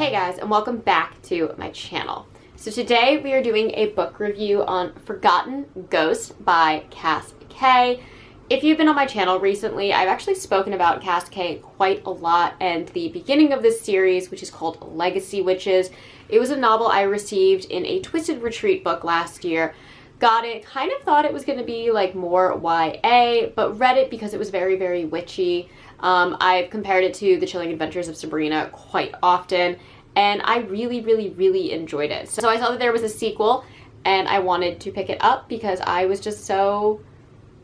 Hey guys, and welcome back to my channel. So today we are doing a book review on Forgotten Ghost by Cass K. If you've been on my channel recently, I've actually spoken about Cass K quite a lot, and the beginning of this series, which is called Legacy Witches. It was a novel I received in a Twisted Retreat book last year. Got it, kind of thought it was going to be like more YA, but read it because it was very, very witchy. I've compared it to The Chilling Adventures of Sabrina quite often, and I really enjoyed it. So I saw that there was a sequel, and I wanted to pick it up because I was just so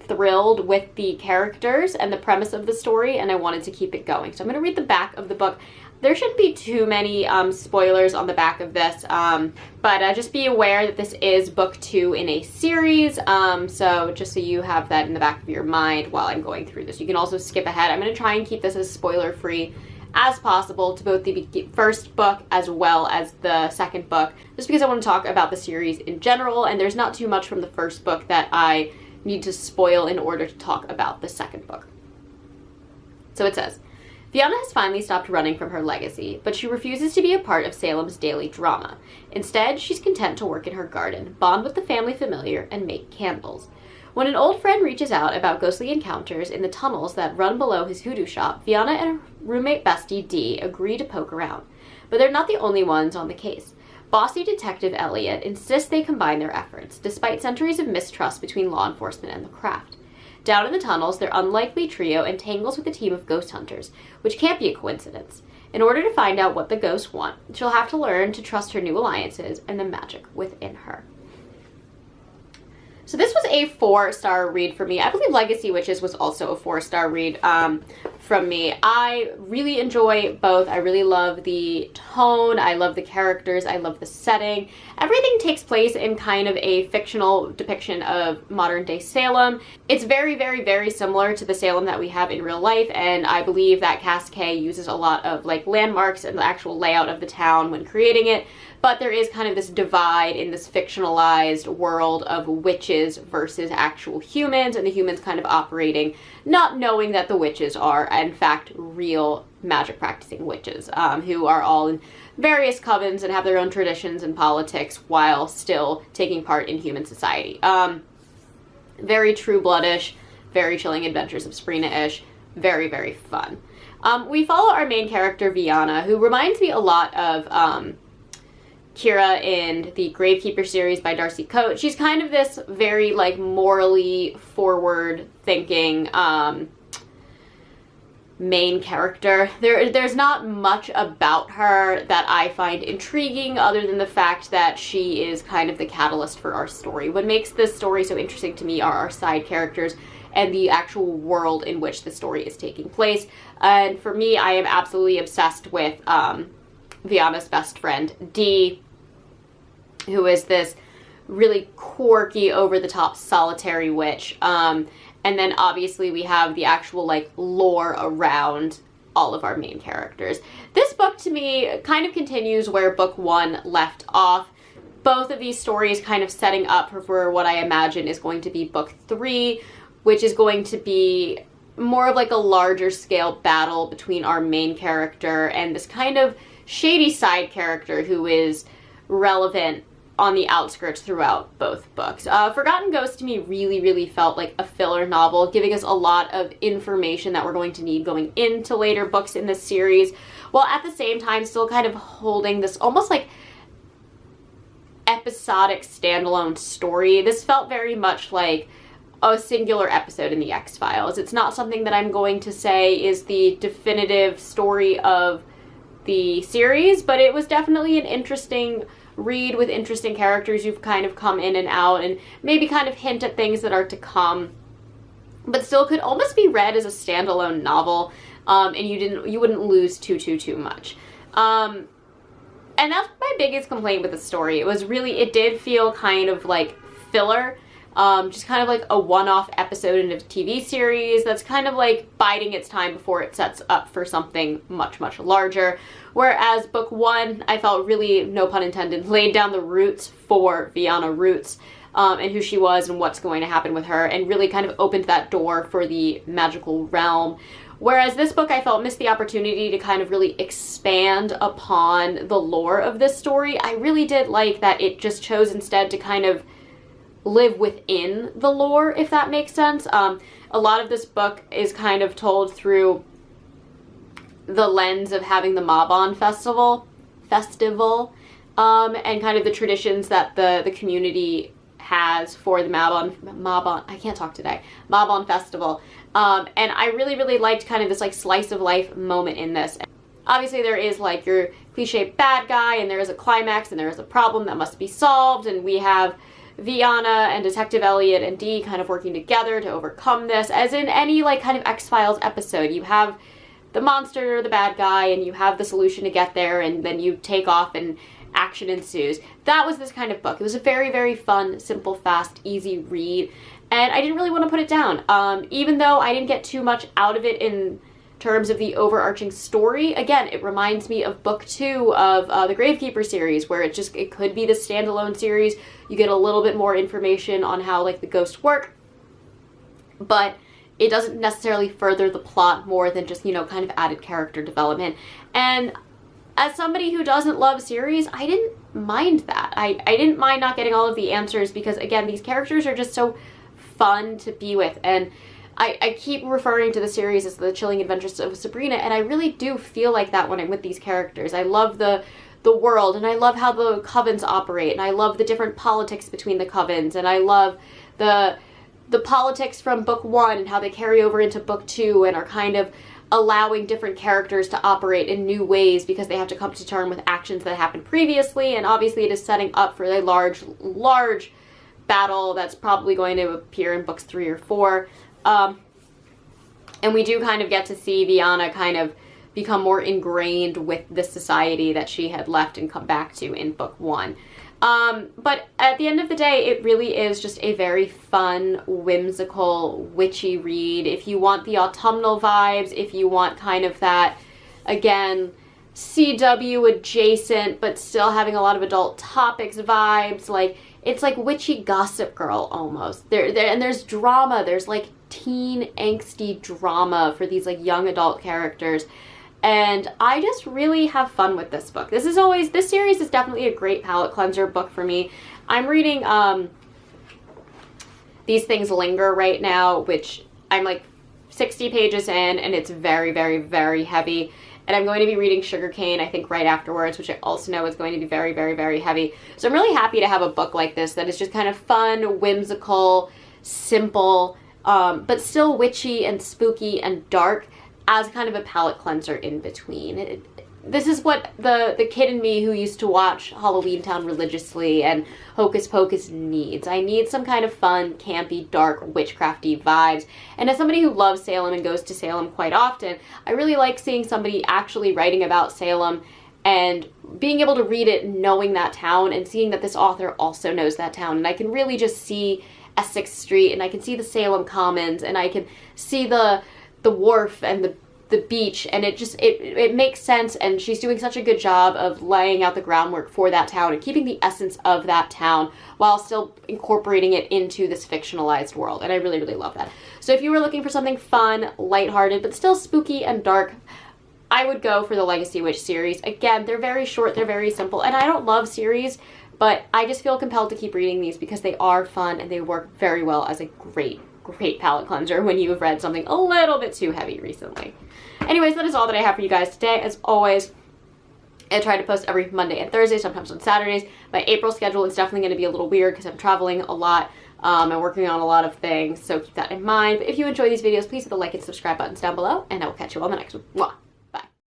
thrilled with the characters and the premise of the story, and I wanted to keep it going. So I'm going to read the back of the book. There shouldn't be too many spoilers on the back of this, but just be aware that this is book 2 in a series, so just so you have that in the back of your mind while I'm going through this. You can also skip ahead. I'm going to try and keep this as spoiler-free as possible to both the first book as well as the second book, just because I want to talk about the series in general, and there's not too much from the first book that I need to spoil in order to talk about the second book. So it says, Fiona has finally stopped running from her legacy, but she refuses to be a part of Salem's daily drama. Instead, she's content to work in her garden, bond with the family familiar, and make candles. When an old friend reaches out about ghostly encounters in the tunnels that run below his hoodoo shop, Fiona and her roommate bestie Dee agree to poke around. But they're not the only ones on the case. Bossy Detective Elliot insists they combine their efforts, despite centuries of mistrust between law enforcement and the craft. Down in the tunnels, their unlikely trio entangles with a team of ghost hunters, which can't be a coincidence. In order to find out what the ghosts want, she'll have to learn to trust her new alliances and the magic within her. So this was a 4-star read for me. I believe Legacy Witches was also a 4-star read from me. I really enjoy both. I really love the tone. I love the characters. I love the setting. Everything takes place in kind of a fictional depiction of modern day Salem. It's very similar to the Salem that we have in real life, and I believe that Cass K uses a lot of like landmarks and the actual layout of the town when creating it. But there is kind of this divide in this fictionalized world of witches versus actual humans, and the humans kind of operating not knowing that the witches are, in fact, real magic practicing witches who are all in various covens and have their own traditions and politics while still taking part in human society. Very True Blood-ish, very Chilling Adventures of Sabrina-ish, very fun. We follow our main character, Viana, who reminds me a lot of Kira in the Gravekeeper series by Darcy Coates. She's kind of this very like morally forward thinking main character. There's not much about her that I find intriguing other than the fact that she is kind of the catalyst for our story. What makes this story so interesting to me are our side characters and the actual world in which the story is taking place. And for me, I am absolutely obsessed with Viana's best friend, Dee, who is this really quirky, over-the-top, solitary witch. And then obviously we have the actual like lore around all of our main characters. This book to me kind of continues where book 1 left off. Both of these stories kind of setting up for what I imagine is going to be book 3, which is going to be more of like a larger scale battle between our main character and this kind of shady side character who is relevant on the outskirts throughout both books. Forgotten Ghost to me really felt like a filler novel, giving us a lot of information that we're going to need going into later books in this series, while at the same time still kind of holding this almost like episodic standalone story. This felt very much like a singular episode in the X-Files. It's not something that I'm going to say is the definitive story of the series, but it was definitely an interesting read with interesting characters who've kind of come in and out and maybe kind of hint at things that are to come, but still could almost be read as a standalone novel, and you wouldn't lose too much. And that's my biggest complaint with the story. It did feel kind of like filler. Just kind of like a one-off episode in a TV series that's kind of like biding its time before it sets up for something much larger. Whereas book 1, I felt really, no pun intended, laid down the roots for Viana Roots. and who she was and what's going to happen with her, and really kind of opened that door for the magical realm. Whereas this book, I felt, missed the opportunity to kind of really expand upon the lore of this story. I really did like that it just chose instead to kind of live within the lore, if that makes sense. A lot of this book is kind of told through the lens of having the Mabon festival, and kind of the traditions that the community has for the Mabon, I can't talk today, Mabon festival. And I really, really liked kind of this like slice of life moment in this. Obviously there is like your cliche bad guy, and there is a climax, and there is a problem that must be solved, and we have Viana and Detective Elliot and Dee kind of working together to overcome this. As in any like kind of X-Files episode, you have the monster or the bad guy, and you have the solution to get there, and then you take off and action ensues. That was this kind of book. It was a very, very fun, simple, fast, easy read, and I didn't really want to put it down. Even though I didn't get too much out of it in terms of the overarching story, again, it reminds me of book 2 of the Gravekeeper series, where it could be the standalone series. You get a little bit more information on how like the ghosts work, but it doesn't necessarily further the plot more than just, you know, kind of added character development. And as somebody who doesn't love series, I didn't mind that. I didn't mind not getting all of the answers, because again, these characters are just so fun to be with. And I keep referring to the series as the Chilling Adventures of Sabrina, and I really do feel like that when I'm with these characters. I love the world, and I love how the covens operate, and I love the different politics between the covens, and I love the politics from book 1 and how they carry over into book 2 and are kind of allowing different characters to operate in new ways because they have to come to terms with actions that happened previously. And obviously it is setting up for a large battle that's probably going to appear in books 3 or 4. And we do kind of get to see Viana kind of become more ingrained with the society that she had left and come back to in book 1. But at the end of the day, it really is just a very fun, whimsical, witchy read. If you want the autumnal vibes, if you want kind of that, again, CW adjacent, but still having a lot of adult topics vibes, like, it's like witchy Gossip Girl almost. And there's drama, there's like teen angsty drama for these like young adult characters. And I just really have fun with this book. This series is definitely a great palate cleanser book for me. I'm reading These Things Linger right now, which I'm like 60 pages in, and it's very, very, very heavy. And I'm going to be reading Sugarcane, I think, right afterwards, which I also know is going to be very, very, very heavy. So I'm really happy to have a book like this that is just kind of fun, whimsical, simple, but still witchy and spooky and dark, as kind of a palate cleanser in between. This is what the kid in me who used to watch Halloween Town religiously and Hocus Pocus needs. I need some kind of fun, campy, dark, witchcrafty vibes. And as somebody who loves Salem and goes to Salem quite often, I really like seeing somebody actually writing about Salem and being able to read it knowing that town and seeing that this author also knows that town. And I can really just see Essex Street, and I can see the Salem Commons, and I can see the wharf and the beach, and it makes sense. And she's doing such a good job of laying out the groundwork for that town and keeping the essence of that town while still incorporating it into this fictionalized world, and I really, really love that. So if you were looking for something fun, lighthearted, but still spooky and dark, I would go for the Legacy Witch series. Again, they're very short, they're very simple, and I don't love series, but I just feel compelled to keep reading these because they are fun and they work very well as a great palate cleanser when you've read something a little bit too heavy recently. Anyways, that is all that I have for you guys today. As always, I try to post every Monday and Thursday, sometimes on Saturdays. My April schedule is definitely going to be a little weird because I'm traveling a lot and working on a lot of things, so keep that in mind. But if you enjoy these videos, please hit the like and subscribe buttons down below, and I will catch you on the next one. Mwah!